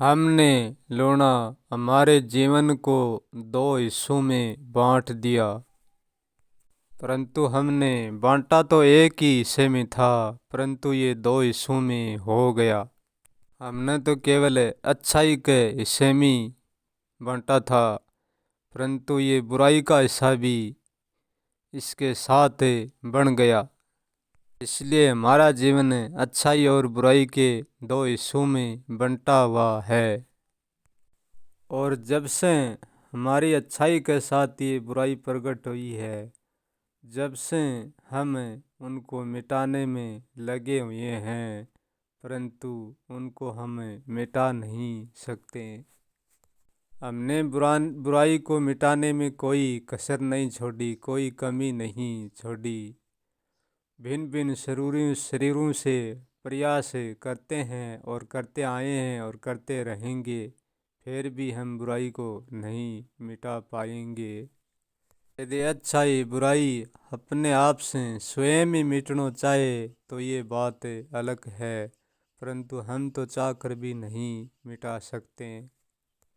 हमने लूना हमारे जीवन को दो हिस्सों में बांट दिया, परंतु हमने बांटा तो एक ही हिस्से में था, परंतु ये दो हिस्सों में हो गया। हमने तो केवल अच्छाई के हिस्से में बांटा था, परंतु ये बुराई का हिस्सा भी इसके साथ बन गया। इसलिए हमारा जीवन अच्छाई और बुराई के दो हिस्सों में बंटा हुआ है। और जब से हमारी अच्छाई के साथ ये बुराई प्रकट हुई है, जब से हम उनको मिटाने में लगे हुए हैं, परंतु उनको हम मिटा नहीं सकते। हमने बुराई को मिटाने में कोई कसर नहीं छोड़ी, कोई कमी नहीं छोड़ी। भिन्न भिन्न शरीरों से प्रयास करते हैं और करते आए हैं और करते रहेंगे, फिर भी हम बुराई को नहीं मिटा पाएंगे। यदि अच्छाई बुराई अपने आप से स्वयं ही मिटना चाहे तो ये बात अलग है, परंतु हम तो चाह कर भी नहीं मिटा सकते,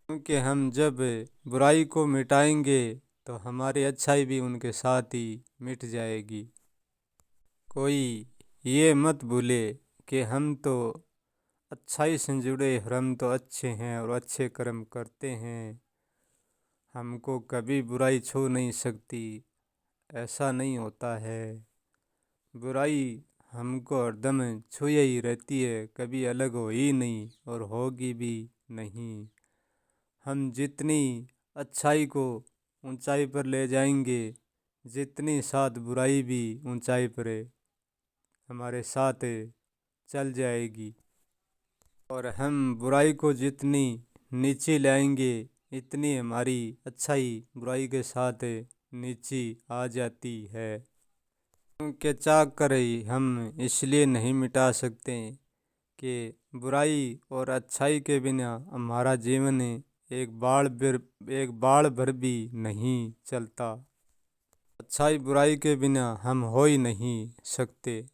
क्योंकि हम जब बुराई को मिटाएंगे तो हमारी अच्छाई भी उनके साथ ही मिट जाएगी। कोई ये मत भूले कि हम तो अच्छाई से जुड़े, हम तो अच्छे हैं और अच्छे कर्म करते हैं, हमको कभी बुराई छू नहीं सकती। ऐसा नहीं होता है। बुराई हमको हरदम छुए ही रहती है, कभी अलग हो ही नहीं और होगी भी नहीं। हम जितनी अच्छाई को ऊंचाई पर ले जाएंगे, जितनी साथ बुराई भी ऊंचाई पर हमारे साथ चल जाएगी। और हम बुराई को जितनी नीचे लाएंगे, इतनी हमारी अच्छाई बुराई के साथ नीचे आ जाती है। क्योंकि चाह कर ही हम इसलिए नहीं मिटा सकते कि बुराई और अच्छाई के बिना हमारा जीवन एक बाल भर भी नहीं चलता। अच्छाई बुराई के बिना हम हो ही नहीं सकते।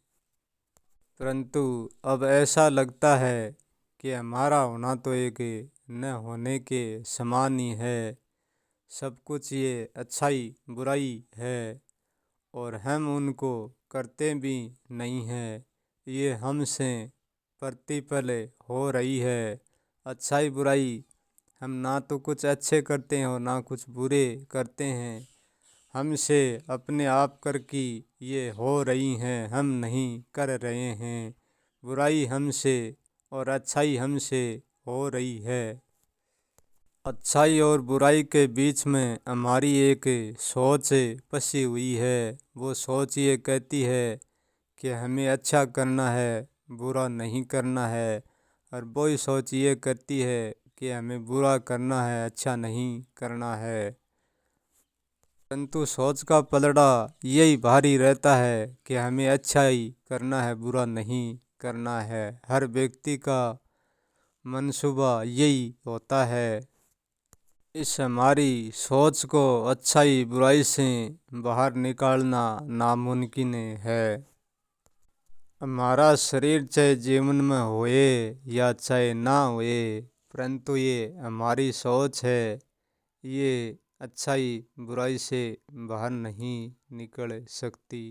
परंतु अब ऐसा लगता है कि हमारा होना तो एक न होने के समान ही है। सब कुछ ये अच्छाई बुराई है और हम उनको करते भी नहीं हैं। ये हमसे प्रतिपल हो रही है। अच्छाई बुराई हम ना तो कुछ अच्छे करते हैं और ना कुछ बुरे करते हैं। हमसे अपने आप कर की ये हो रही हैं, हम नहीं कर रहे हैं। बुराई हमसे और अच्छाई हमसे हो रही है। अच्छाई और बुराई के बीच में हमारी एक सोच फंसी हुई है। वो सोच ये कहती है कि हमें अच्छा करना है, बुरा नहीं करना है। और वही सोच ये कहती है कि हमें बुरा करना है, अच्छा नहीं करना है। परंतु सोच का पलड़ा यही भारी रहता है कि हमें अच्छा ही करना है, बुरा नहीं करना है। हर व्यक्ति का मंसूबा यही होता है। इस हमारी सोच को अच्छाई बुराई से बाहर निकालना नामुमकिन है। हमारा शरीर चाहे जीवन में होए या चाहे ना होए, परंतु ये हमारी सोच है, ये अच्छाई बुराई से बाहर नहीं निकल सकती।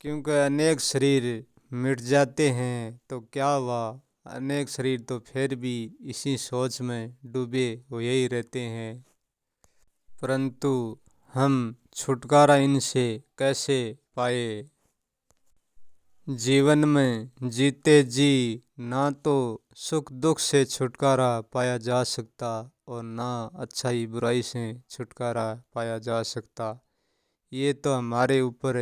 क्योंकि अनेक शरीर मिट जाते हैं तो क्या हुआ, अनेक शरीर तो फिर भी इसी सोच में डूबे हुए ही रहते हैं। परंतु हम छुटकारा इनसे कैसे पाए? जीवन में जीते जी ना तो सुख दुख से छुटकारा पाया जा सकता और ना अच्छाई बुराई से छुटकारा पाया जा सकता। ये तो हमारे ऊपर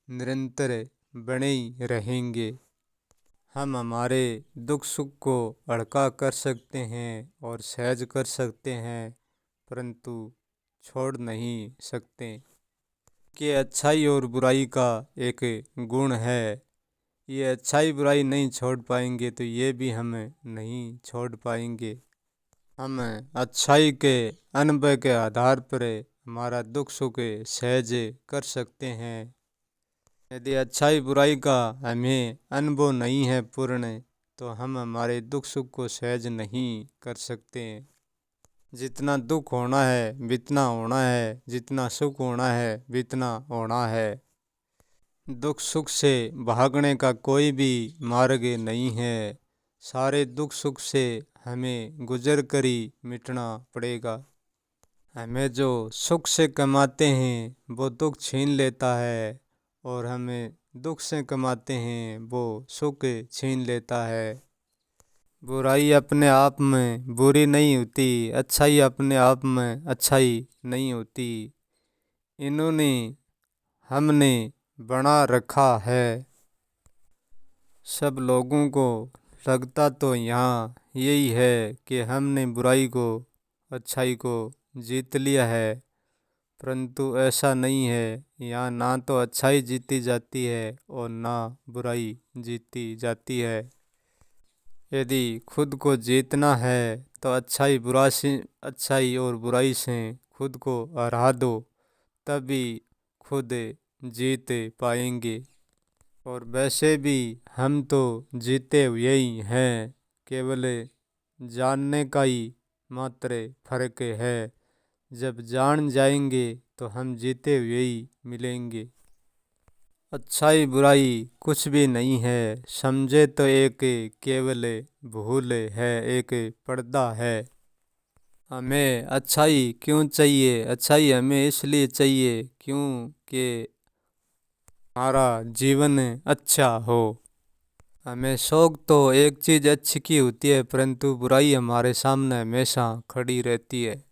निरंतर बने ही रहेंगे। हम हमारे दुख सुख को हल्का कर सकते हैं और सहज कर सकते हैं, परंतु छोड़ नहीं सकते। कि अच्छाई और बुराई का एक गुण है। ये अच्छाई बुराई नहीं छोड़ पाएंगे तो ये भी हम नहीं छोड़ पाएंगे। हम अच्छाई के अनुभव के आधार पर हमारा दुख सुख सहज कर सकते हैं। यदि अच्छाई बुराई का हमें अनुभव नहीं है पूर्ण, तो हम हमारे दुख सुख को सहज नहीं कर सकते। जितना दुख होना है बितना होना है, जितना सुख होना है बितना होना है। दुख सुख से भागने का कोई भी मार्ग नहीं है। सारे दुख सुख से हमें गुजर कर ही मिटना पड़ेगा। हमें जो सुख से कमाते हैं वो दुख छीन लेता है, और हमें दुख से कमाते हैं वो सुख छीन लेता है। बुराई अपने आप में बुरी नहीं होती, अच्छाई अपने आप में अच्छाई नहीं होती। इन्होंने हमने बना रखा है। सब लोगों को लगता तो यहाँ यही है कि हमने बुराई को अच्छाई को जीत लिया है, परंतु ऐसा नहीं है। यहाँ ना तो अच्छाई जीती जाती है और ना बुराई जीती जाती है। यदि खुद को जीतना है तो अच्छाई और बुराई से खुद को हरा दो, तभी खुद जीत पाएंगे। और वैसे भी हम तो जीते हुए ही हैं, केवल जानने का ही मात्र फर्क है। जब जान जाएंगे तो हम जीते हुए ही मिलेंगे। अच्छाई बुराई कुछ भी नहीं है, समझे तो एक केवल भूल है, एक पर्दा है। हमें अच्छाई क्यों चाहिए? अच्छाई हमें इसलिए चाहिए क्योंकि हमारा जीवन अच्छा हो। हमें शौक तो एक चीज़ अच्छी की होती है, परंतु बुराई हमारे सामने हमेशा खड़ी रहती है।